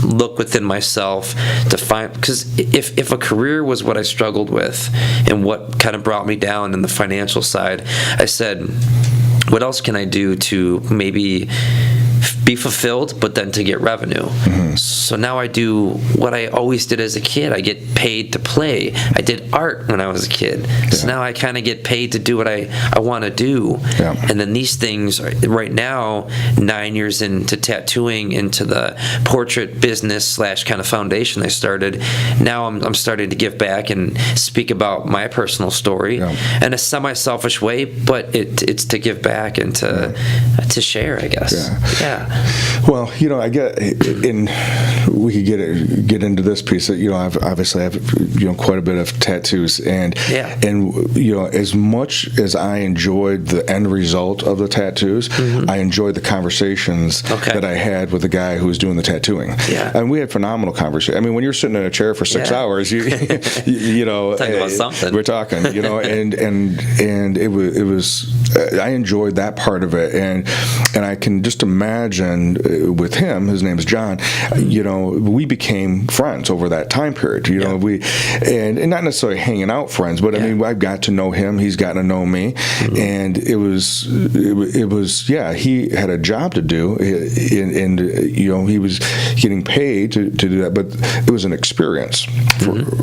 look within myself to find, because if a career was what I struggled with and what kind of brought me down in the financial side, I said, what else can I do to maybe be fulfilled, but then to get revenue? So now I do what I always did as a kid. I get paid to play. I did art when I was a kid. So now I kind of get paid to do what I want to do. And then these things, right now, 9 years into tattooing, into the portrait business / kind of foundation I started, now I'm starting to give back and speak about my personal story in a semi-selfish way, but it's to give back and to share, I guess. Well, I get, and we could get into this piece. I've obviously have quite a bit of tattoos, and as much as I enjoyed the end result of the tattoos, I enjoyed the conversations that I had with the guy who was doing the tattooing. And we had phenomenal conversations. I mean, when you're sitting in a chair for 6 hours, you talking about something. We're talking, and it was I enjoyed that part of it, and I can just imagine with him, his name is John, we became friends over that time period. We and not necessarily hanging out friends, but I mean, I've got to know him, he's gotten to know me, and it was he had a job to do, and he was getting paid to do that, but it was an experience.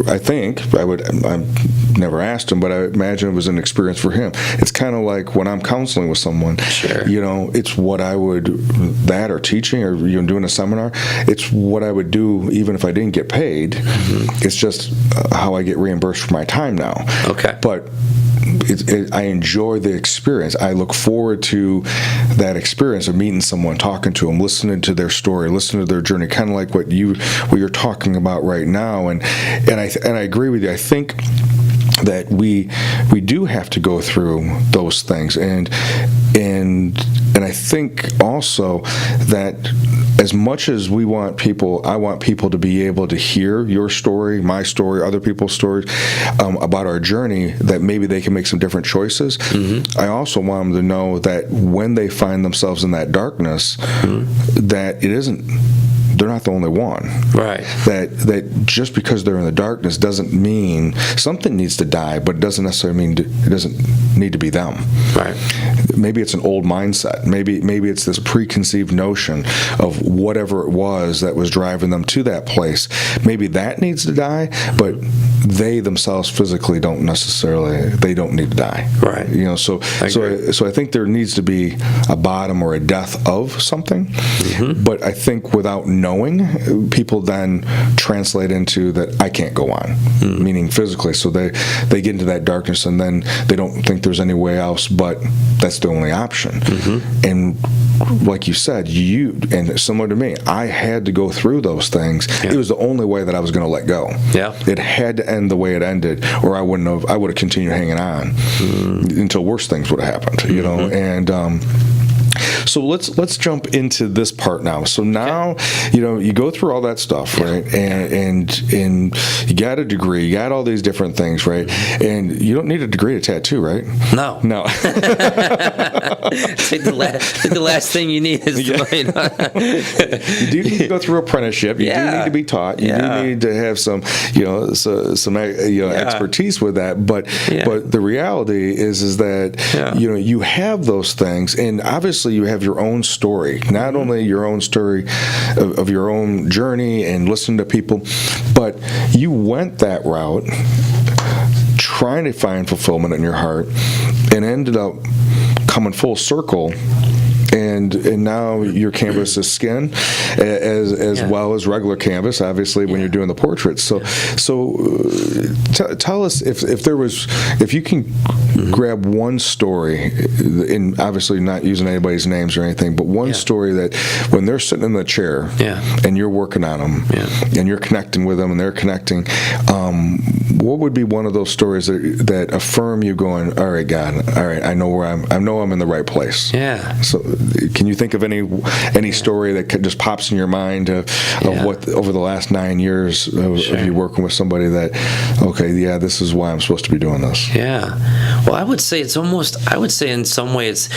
I think I've never asked him, but I imagine it was an experience for him. It's kind of like when I'm counseling with someone, it's what I would, or teaching, or doing a seminar, it's what I would do even if I didn't get paid. It's just how I get reimbursed for my time now. But I enjoy the experience. I look forward to that experience of meeting someone, talking to them, listening to their story, listening to their journey, kind of like what you're talking about right now. And I agree with you. I think that we do have to go through those things, and I think also that as much as I want people to be able to hear your story, my story, other people's stories about our journey, that maybe they can make some different choices. I also want them to know that when they find themselves in that darkness, that they're not the only one. Right. That just because they're in the darkness doesn't mean something needs to die, but it doesn't necessarily mean it doesn't need to be them. Right. Maybe it's an old mindset. Maybe it's this preconceived notion of whatever it was that was driving them to that place. Maybe that needs to die, but they themselves physically don't need to die. Right. So I think there needs to be a bottom or a death of something. But I think without knowing, people then translate into that I can't go on, meaning physically. So they get into that darkness, and then they don't think there's any way else, but that's the only option. And like you said, and similar to me, I had to go through those things. It was the only way that I was going to let go. It had to end the way it ended, or I would have continued hanging on until worse things would have happened, and so let's jump into this part now. So now, you go through all that stuff, right? And you got a degree, you got all these different things, right? And you don't need a degree to tattoo, right? No. I think the last thing you need is you do need to go through apprenticeship. You do need to be taught. You do need to have some expertise with that. But the reality is that you have those things, and obviously you have your own story, not only your own story of your own journey and listening to people, but you went that route trying to find fulfillment in your heart, and ended up coming full circle. And now your canvas is skin, as well as regular canvas. Obviously, when you're doing the portraits. So tell us if you can grab one story, and obviously not using anybody's names or anything, but one story that when they're sitting in the chair and you're working on them and you're connecting with them and they're connecting, what would be one of those stories that affirm you going, all right, God, all right, I know I'm in the right place. Yeah. So can you think of any story that just pops in your mind of what over the last 9 years of you working with somebody that, okay, this is why I'm supposed to be doing this? Yeah. Well, I would say in some way it's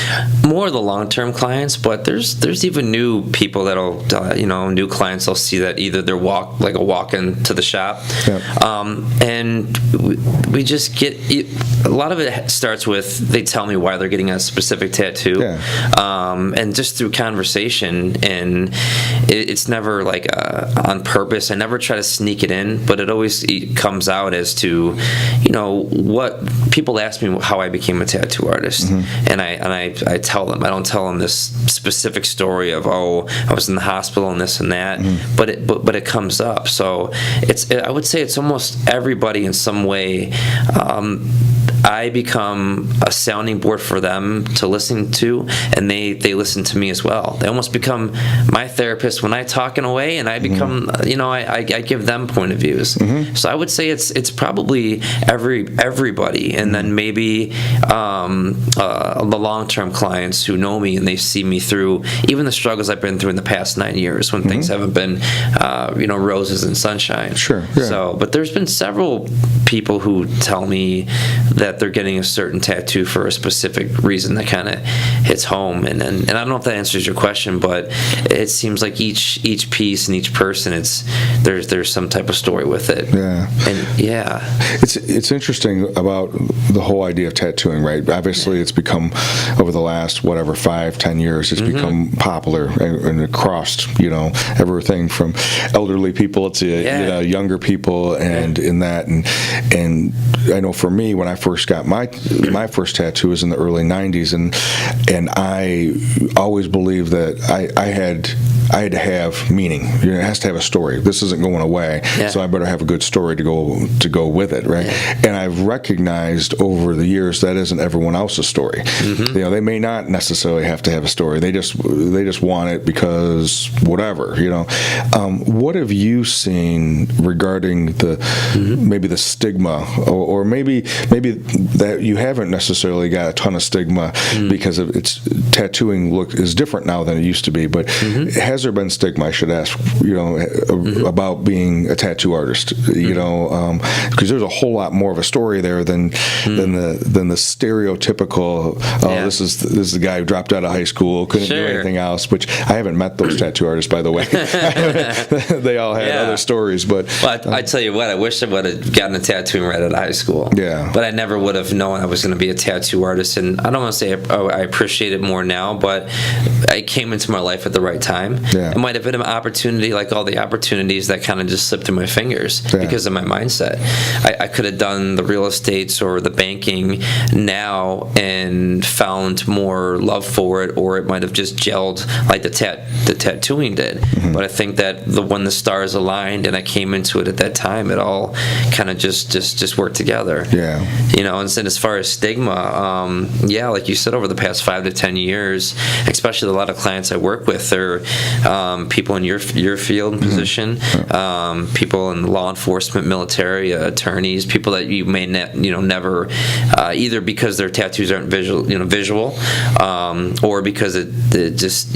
more the long-term clients, but there's even new people that'll, new clients, they'll see that either they're a walk into the shop. And we just get, a lot of it starts with, they tell me why they're getting a specific tattoo. And just through conversation, and it's never like on purpose. I never try to sneak it in, but it always comes out as to, what people ask me how I became a tattoo artist, and I tell them. I don't tell them this specific story of I was in the hospital and this and that, but it comes up. So I would say it's almost everybody in some way. I become a sounding board for them to listen to, and they listen to me as well. They almost become my therapist when I talk in a way, and I become, I give them point of views. So I would say it's probably everybody, and then maybe the long-term clients who know me and they see me through even the struggles I've been through in the past 9 years when things haven't been, roses and sunshine. Sure. Yeah. So, but there's been several people who tell me that they're getting a certain tattoo for a specific reason that kind of hits home, and I don't know if that answers your question, but it seems like each piece and each person, there's some type of story with it. It's interesting about the whole idea of tattooing, right? Obviously, it's become over the last 5-10 years, it's become popular and across everything from elderly people to younger people, and in that, and I know for me, when I first got my first tattoo was in the early 90s, and I always believed that I had to have meaning. It has to have a story. This isn't going away, so I better have a good story to go with it, right? And I've recognized over the years that isn't everyone else's story. They may not necessarily have to have a story. They just want it because whatever. What have you seen regarding maybe the stigma, or maybe that you haven't necessarily got a ton of stigma because of tattooing is different now than it used to be, but has there been stigma, I should ask, about being a tattoo artist, because there's a whole lot more of a story there than the stereotypical, this is the guy who dropped out of high school, couldn't do anything else, which I haven't met those tattoo artists, by the way. They all had other stories, but I tell you what, I wish I would have gotten a tattooing right out of high school. But I never would have known I was going to be a tattoo artist, and I don't want to say I appreciate it more now, but it came into my life at the right time. It might have been an opportunity, like all the opportunities that kind of just slipped through my fingers because of my mindset. I could have done the real estates or the banking now and found more love for it, or it might have just gelled like the tattooing did. But I think that when the stars aligned and I came into it at that time, it all kind of just worked together. And as far as stigma, like you said, over the past 5 to 10 years, especially a lot of clients I work with, they're people in your field and position, people in law enforcement, military, attorneys, people that you may never either because their tattoos aren't visual, or because it just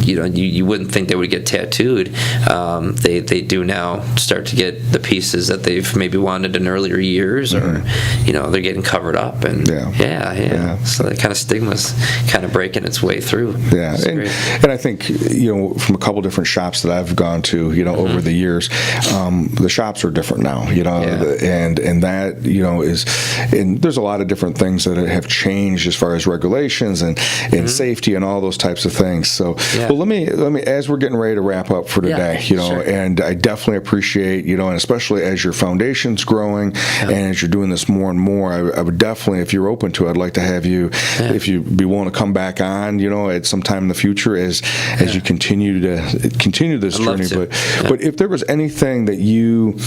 you wouldn't think they would get tattooed. They do now start to get the pieces that they've maybe wanted in earlier years, or they're getting covered up, and so that kind of stigma's kind of breaking its way through. And I think from a couple different shops that I've gone to over the years, the shops are different now, and that is, and there's a lot of different things that have changed as far as regulations and safety and all those types of things. So, well, let me as we're getting ready to wrap up for today, sure. and I definitely appreciate, and especially as your foundation's growing and as you're doing this more and more, I would definitely, if you're open to it, I'd like to have you, if you'd be willing to come back on, at some time in the future as you continue this journey. But if there was anything that you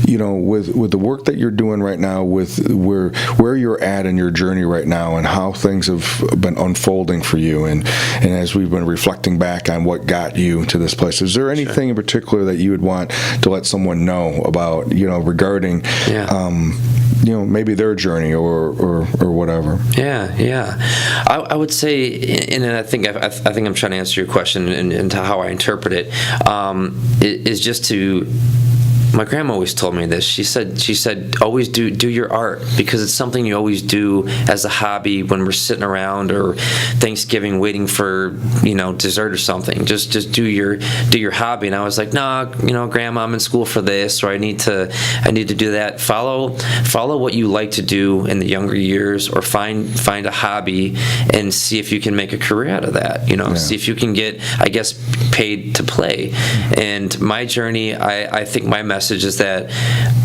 with the work that you're doing right now, with where you're at in your journey right now, and how things have been unfolding for you, and as we've been reflecting back on what got you to this place, is there anything in particular that you would want to let someone know about, regarding maybe their journey or whatever? I would say, and I think I'm trying to answer your question and to how I interpret it, is just to. My grandma always told me this. She said, always do your art, because it's something you always do as a hobby when we're sitting around or Thanksgiving waiting for dessert or something. Just do your hobby. And I was like, nah, Grandma, I'm in school for this, or I need to do that. Follow what you like to do in the younger years, or find a hobby and see if you can make a career out of that. See if you can get, I guess, paid to play. And my journey, I think my message is that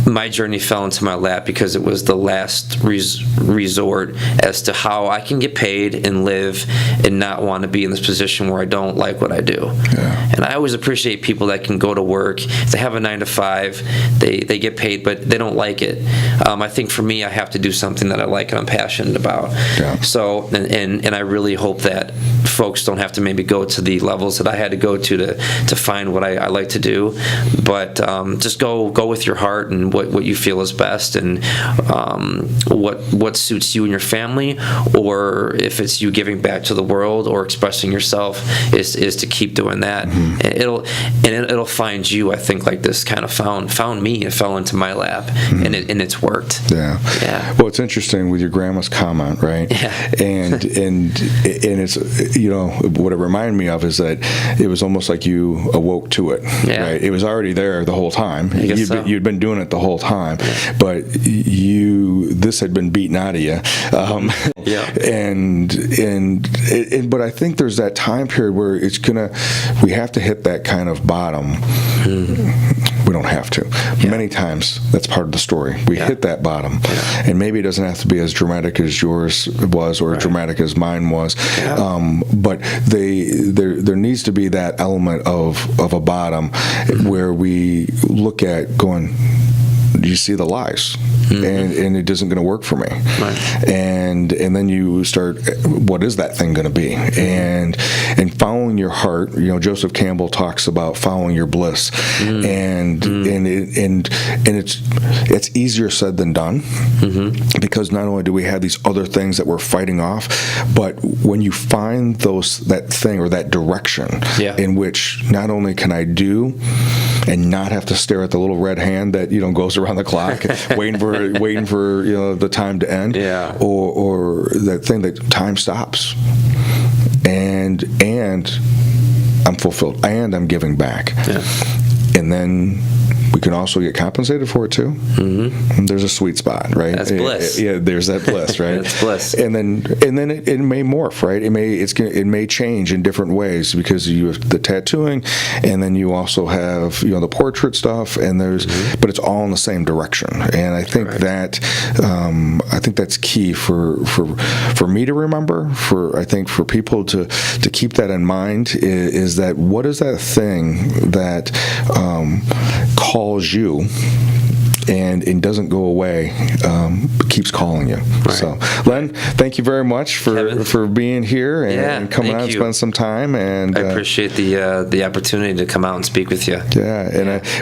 my journey fell into my lap because it was the last resort as to how I can get paid and live and not want to be in this position where I don't like what I do. And I always appreciate people that can go to work. If they have a 9-to-5, they get paid, but they don't like it. I think for me, I have to do something that I like and I'm passionate about. So, and I really hope that folks don't have to maybe go to the levels that I had to go to find what I like to do, but just go with your heart and what you feel is best, and what suits you and your family, or if it's you giving back to the world or expressing yourself, is to keep doing that. And it'll find you. I think like this kind of found me and fell into my lap, and it's worked. Well, it's interesting with your grandma's comment, right? And it's what it reminded me of is that it was almost like you awoke to it. Right? It was already there the whole time. You'd been doing it the whole time, but this had been beaten out of you. But I think there's that time period where we have to hit that kind of bottom. We don't have to. Many times that's part of the story. We hit that bottom, and maybe it doesn't have to be as dramatic as yours was or as dramatic as mine was. But there needs to be that element of a bottom where we look at going, you see the lies, and it isn't going to work for me, and then you start, what is that thing going to be, and following your heart. Joseph Campbell talks about following your bliss, and it's easier said than done, because not only do we have these other things that we're fighting off, but when you find that thing or that direction in which not only can I do and not have to stare at the little red hand that goes around the clock waiting for the time to end, or that thing that time stops, and I'm fulfilled and I'm giving back, and then we can also get compensated for it too. There's a sweet spot, right? That's bliss. There's that bliss, right? That's bliss. And then it may morph, right? It may change in different ways, because you have the tattooing, and then you also have the portrait stuff, and but it's all in the same direction. And I think that's key for me to remember. For people to keep that in mind is that what is that thing that calls you and doesn't go away, keeps calling you. So, Len, thank you very much for being here and coming out and spending some time. And I appreciate the opportunity to come out and speak with you. We're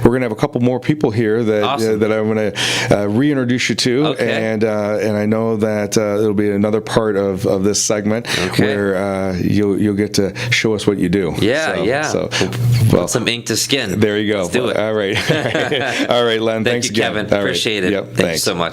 going to have a couple more people here that I'm going to reintroduce you to, and I know that it'll be another part of this segment where you'll get to show us what you do. Put some ink to skin. There you go. Let's do it. All right, Len. Thank Thanks you, again. Kevin. Appreciate it. Yep, Thank you so much.